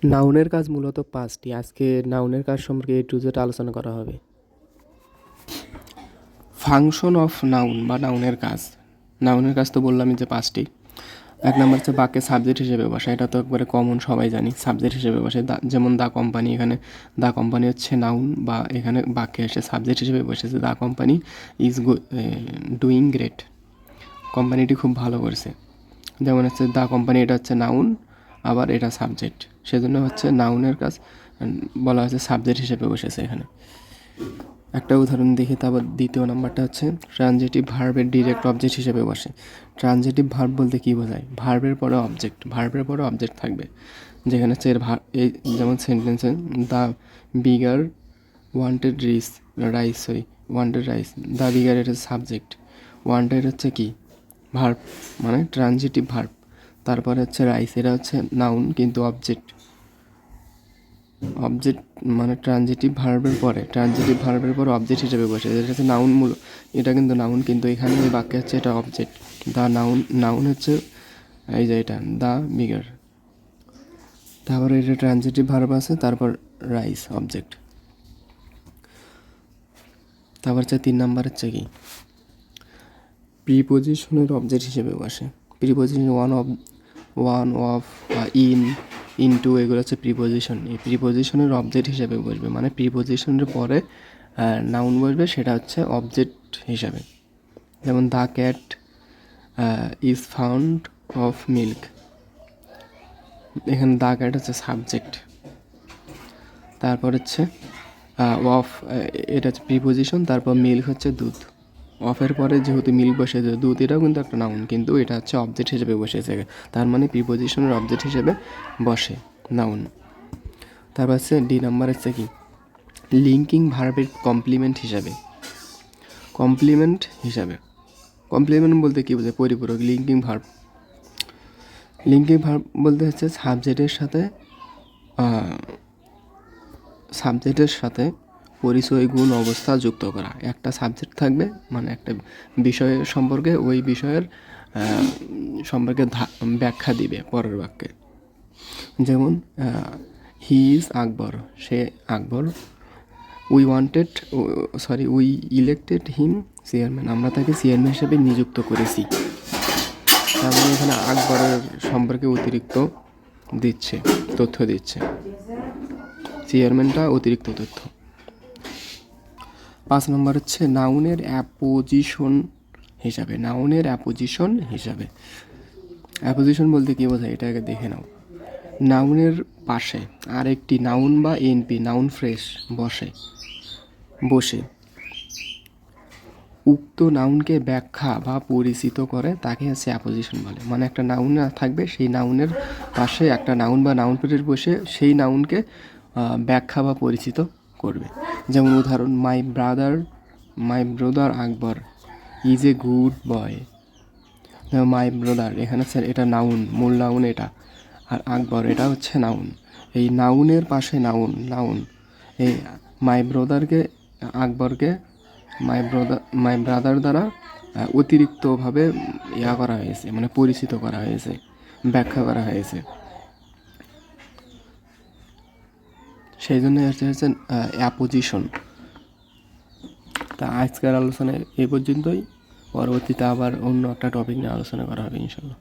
নাউনের কাজ মূলত 5টি। আজকে নাউনের কাজ সম্পর্কে A to Z আলোচনা করা হবে। ফাংশন অফ নাউন বা নাউনের কাজ। নাউনের কাজ তো বললামই যে 5টি। 1 নম্বর হচ্ছে বাক্যে সাবজেক্ট হিসেবে বসা। এটা তো একবারে কমন, সবাই জানি। সাবজেক্ট হিসেবে বসে, যেমন দ্য কোম্পানি। এখানে দ্য কোম্পানি হচ্ছে নাউন, বা এখানে বাক্যে এসে সাবজেক্ট হিসেবে বসেছে। The company is doing great. কোম্পানিটি খুব ভালো করছে। যেমন হচ্ছে দ্য কোম্পানি, এটা হচ্ছে নাউন, আবার এটা সাবজেক্ট, সেজন্য হচ্ছে নাউনের কাজ বলা হচ্ছে সাবজেক্ট হিসেবে বসেছে এখানে। একটা উদাহরণ দেখি। তারপর দ্বিতীয় নাম্বারটা হচ্ছে ট্রানজিটিভ ভার্বের ডিরেক্ট অবজেক্ট হিসেবে বসে। ট্রানজিটিভ ভার্ব বলতে কী বোঝায়? ভার্বের পরে অবজেক্ট, ভার্বের পরে অবজেক্ট থাকবে। যেখানে হচ্ছে এই যেমন সেন্টেন্সে the bigger wanted rice, the bigger, এটা সাবজেক্ট। ওয়ান্টেড হচ্ছে কি? ভার্ব, মানে ট্রানজিটিভ ভার্ব। তারপরে হচ্ছে রাইস, এটা হচ্ছে নাউন কিন্তু অবজেক্ট মানে ট্রানজিটিভ ভার্বের পরে অবজেক্ট হিসেবে বসে। এটা হচ্ছে নাউন এটা কিন্তু নাউন, কিন্তু এখানে এই বাক্যে হচ্ছে এটা অবজেক্ট। দ্য নাউন হচ্ছে এই যে এটা দ্য বিগার। তারপরে এটা ট্রানজিটিভ ভার্ব আছে, তারপর রাইস অবজেক্ট। তারপর হচ্ছে 3 নাম্বার হচ্ছে কি? প্রিপোজিশনের অবজেক্ট হিসেবে বসে। প্রিপোজিশন ওয়ান অফ ইনটু, এগুলো হচ্ছে প্রিপোজিশন। এই প্রিপোজিশনের অবজেক্ট হিসেবে বসবে, মানে প্রিপোজিশনের পরে নাউন বসবে, সেটা হচ্ছে অবজেক্ট হিসাবে। যেমন the cat is found of milk. এখানে দ্য ক্যাট হচ্ছে সাবজেক্ট। তারপর হচ্ছে অফ, এটা হচ্ছে প্রিপোজিশন, তারপর মিল্ক হচ্ছে দুধ। অফের পরে যেহেতু মিল্ক বসেছে, দুধ, এটাও কিন্তু একটা নাউন, কিন্তু এটা হচ্ছে অবজেক্ট হিসেবে বসেছে। তার মানে প্রিপোজিশনের অবজেক্ট হিসেবে বসে নাউন। তারপর হচ্ছে ডি নাম্বার হচ্ছে কি? লিঙ্কিং ভার্বের কমপ্লিমেন্ট হিসাবে। কমপ্লিমেন্ট বলতে কী বোঝায়? পরিপূরক। লিঙ্কিং ভার্ব বলতে হচ্ছে সাবজেক্টের সাথে পরিচয়, গুণ, অবস্থা যুক্ত করা। একটা সাবজেক্ট থাকবে, মানে একটা বিষয়ের সম্পর্কে, ওই বিষয়ের সম্পর্কে ব্যাখ্যা দিবে পরের বাক্যে। যেমন he is Akbar, say Akbar. We elected him chairman, আমরা তাকে চেয়ারম্যান হিসেবে নিযুক্ত করেছি। তার মানে এখানে আকবরের সম্পর্কে অতিরিক্ত তথ্য দিচ্ছে। চেয়ারম্যানটা অতিরিক্ত তথ্য। 5 নম্বর হচ্ছে নাউনের অ্যাপোজিশন হিসাবে। অ্যাপোজিশন বলতে কী বোঝায়? এটাকে দেখে নাও। নাউনের পাশে আরেকটি নাউন বা এনপি, নাউন ফ্রেশ বসে উক্ত নাউনকে ব্যাখ্যা বা পরিচিত করে, তাকে হচ্ছে অ্যাপোজিশন বলে। মানে একটা নাউন থাকবে, সেই নাউনের পাশে একটা নাউন বা নাউন ফ্রেশ বসে সেই নাউনকে ব্যাখ্যা বা পরিচিত করবে। যেমন উদাহরণ, my brother Akbar is a good boy. My brother, এখানে হচ্ছে এটা নাউন, মূল নাউন এটা, আর আকবর এটা হচ্ছে নাউন। এই নাউনের পাশে নাউন এই আকবরকে মাই ব্রাদার দ্বারা অতিরিক্তভাবে করা হয়েছে, মানে পরিচিত করা হয়েছে, ব্যাখ্যা করা হয়েছে। সেই জন্য হচ্ছে অ্যাপোজিশন। তা আজকের আলোচনায় এই পর্যন্তই। পরবর্তীতে আবার অন্য একটা টপিক নিয়ে আলোচনা করা হবে ইনশাল্লাহ।